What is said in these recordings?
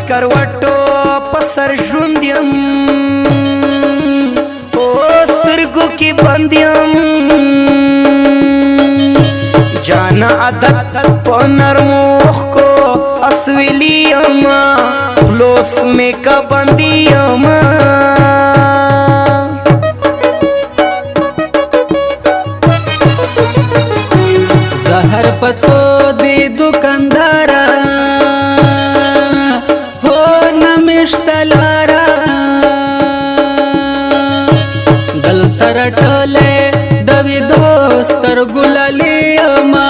سکروټو پسر ژوند یم او سترګو کې بند یم جان عادت په نرمو اوښکو اسویلی یم خلوص مې کا بندي یم زهر پڅو دی دکاندارا هو نمشتلارا دل ترټلې دوی دوستر ګلالي ما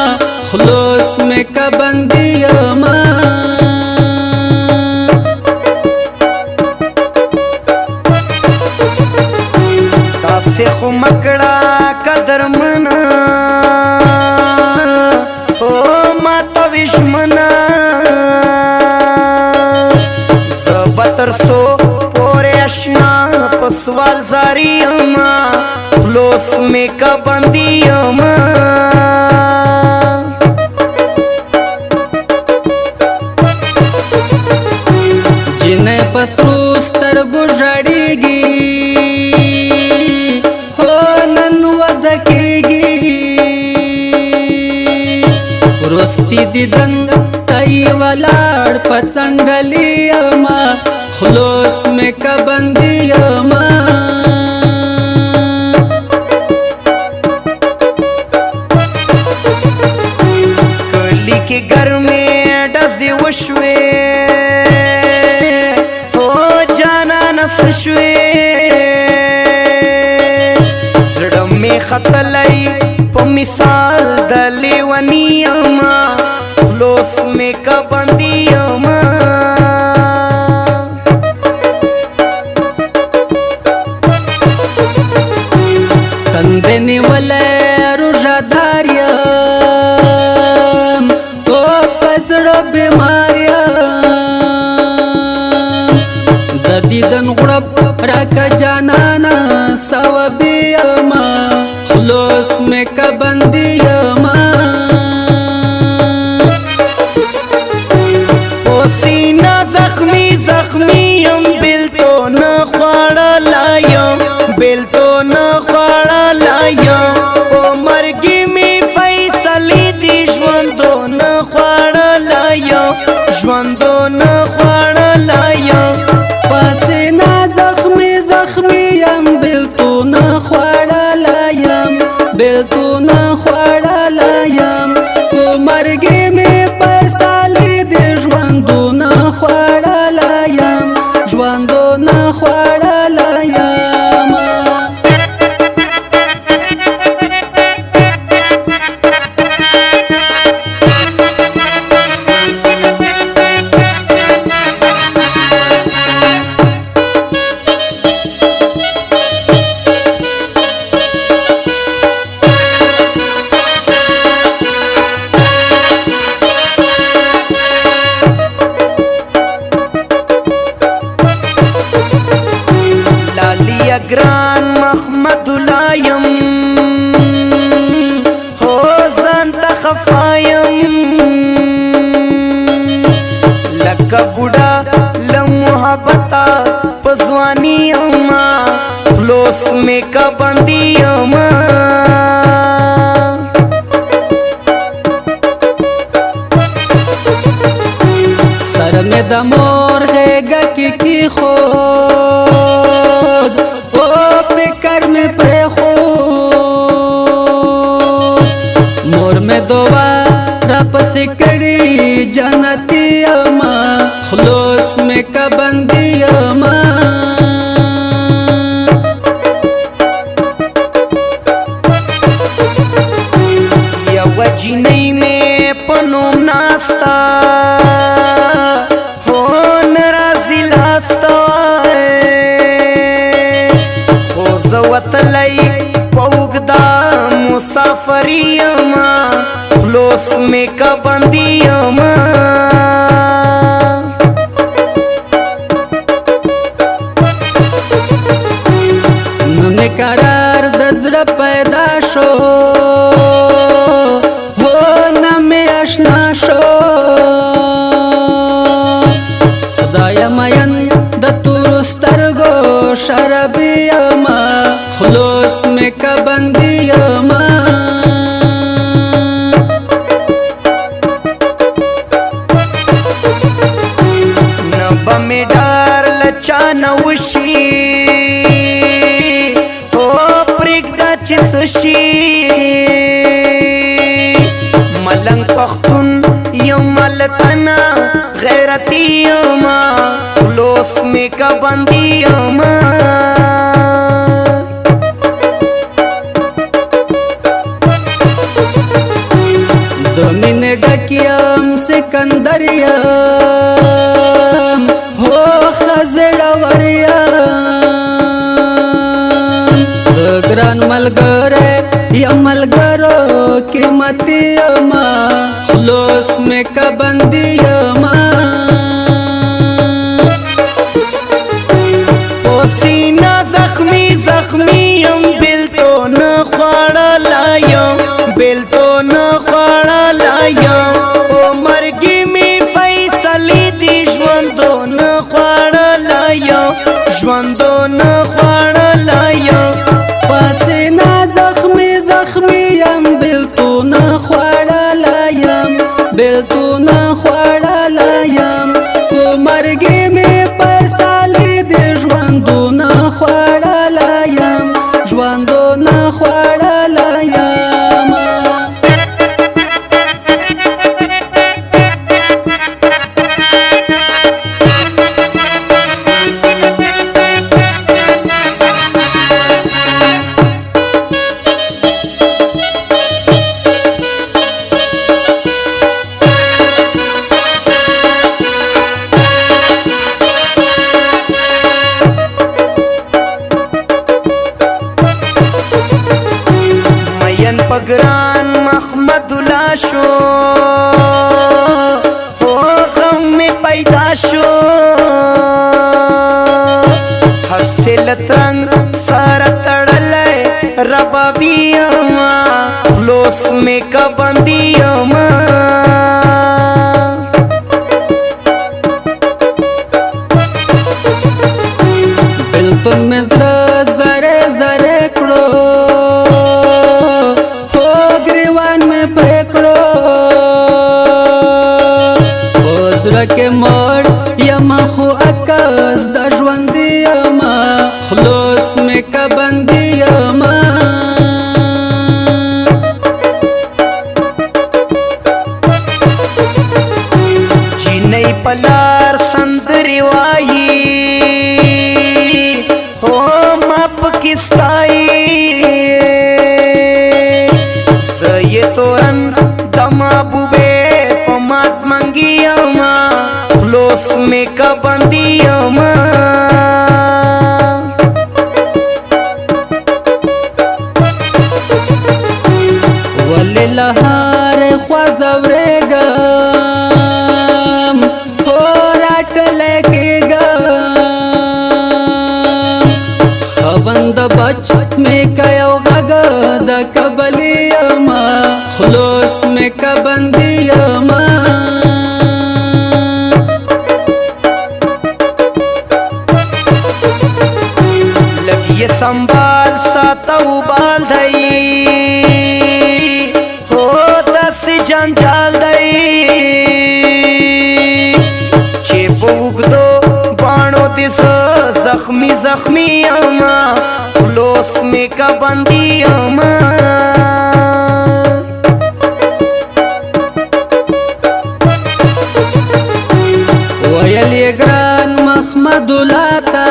خلوص مې کا بندي ما تاسې خو مکړه قدر منا وشمنا زبتر سو پورے اشنا پسوال زاری اما خلوص میں کا بندی اما جنہیں پسروستر گزاری گی ہو ننود کی گی رستی دیدن تای ولاړ پڅنګلی ما خلوص مې کا بندي ما کلی کې ګرمه ډزې وشوې او جانا نس شوې زړه مې خطلای په مثال د لیونی اما خلوص میں کا بندی اما تندنی ولې روزدار یم او پسړو بیماریا د دیدن غړپ راکا جانانا سوابی اما خلوص میں کا بندی ما سینا زخمی زخمی یم بیلتو نه خواړلایم بیلتو نه خواړلایم او مرګي می فیصلې دي ژوندو نه خواړلایم ژوندو نه خواړلایم پسینا زخمی زخمی یم بیلتو نه خواړلایم بیلتو نه خواړلایم او مرګي می فیصلې دي ژوندو نه خواړلایم ژوندو نه خواړلایم گران محمد لایم ہو زان تخفایم لکا بوڑا لمحبتا پزوانی اما خلوص میں کا بندی اما سر میں دمور غیگا کی خود کر میں پرے خود مور میں دوبارہ پس کڑی جنتی اما خلوص میں کا بندی اما یا وجنی میں پنوم ناستا ہو نرازی لاستا وتلی پوگدا مسافری اما خلوص میں کا بندی اما نن قرار د زړه پیدا شو هو نم آشنا شو خدای چانه وشي او پرېږده چې څه شي ملنګ پښتون یم التنا غیرتی یما خلوص مې کا بندي یما د مینې ډک یم سکندر یم هو ښه زړور یم د ګران ملګری یم ملګرو قیمتي یما خلوص مې که بندي یما په سینه زخمي زخمي یم بېلتون خوړلی یم بېلتون خوړلی یم په مرګي مې فیصلې دي ژوندون خوړلی یم ژوندون خوړلی یم په سینه زخمي زخمي یم بېلتون خوړلی یم بېلتون خوړلی یم په مرګي مې فیصلې دي ژوندون خوړلی یم ژوندون خوړلی یم پگران محمد الله شو او غم میں پیدا شو حسلت رنگ سار تڑلے ربابی اما خلوص میں کا بندی اما بلتون میں زرہ زرے زرے کڑو که مړ یم خو عکس د ژوندي یم خلوص مې که بندي یم چینی پلار سندرې وایي هو ما پکې ستایي زه یې تورن د محبوبې په مات منګي یما خلوص میں کا بندی یما ولی لہار خوازوریگم ہو راٹلکیگم خوند بچ میں کیو غگ د کبلی یما خلوص میں کا بندی یما یہ سنبھال ساتو بال دئی ہو دس جنجال دئی چے بوگ دو بانو دس زخمی زخمی اما خلوص میں کا بندی اما ویل یہ گران محمد الله تا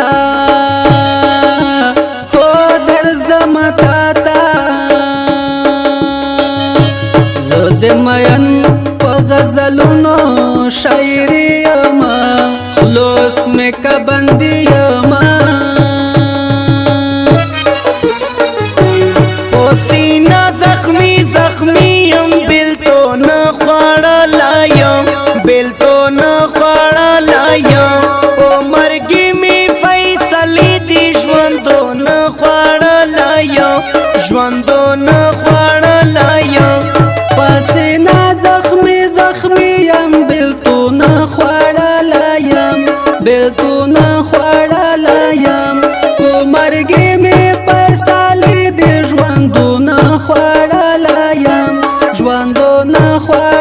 د مین په غزلونو شاعري یما خلوص مې که بندي یما په سینه زخمي زخمي یم بېلتون خوړلی یم بېلتون خوړلی یم په مرګي مې فیصلې دي ژوندون خوړلی یم ژوندون خوړلی یم پسینا زخمی زخمی یم بېلتون خوړلی یم بېلتون خوړلی یم په مرګي مې فیصلې دي ژوندون خوړلی یم ژوندون خوړلی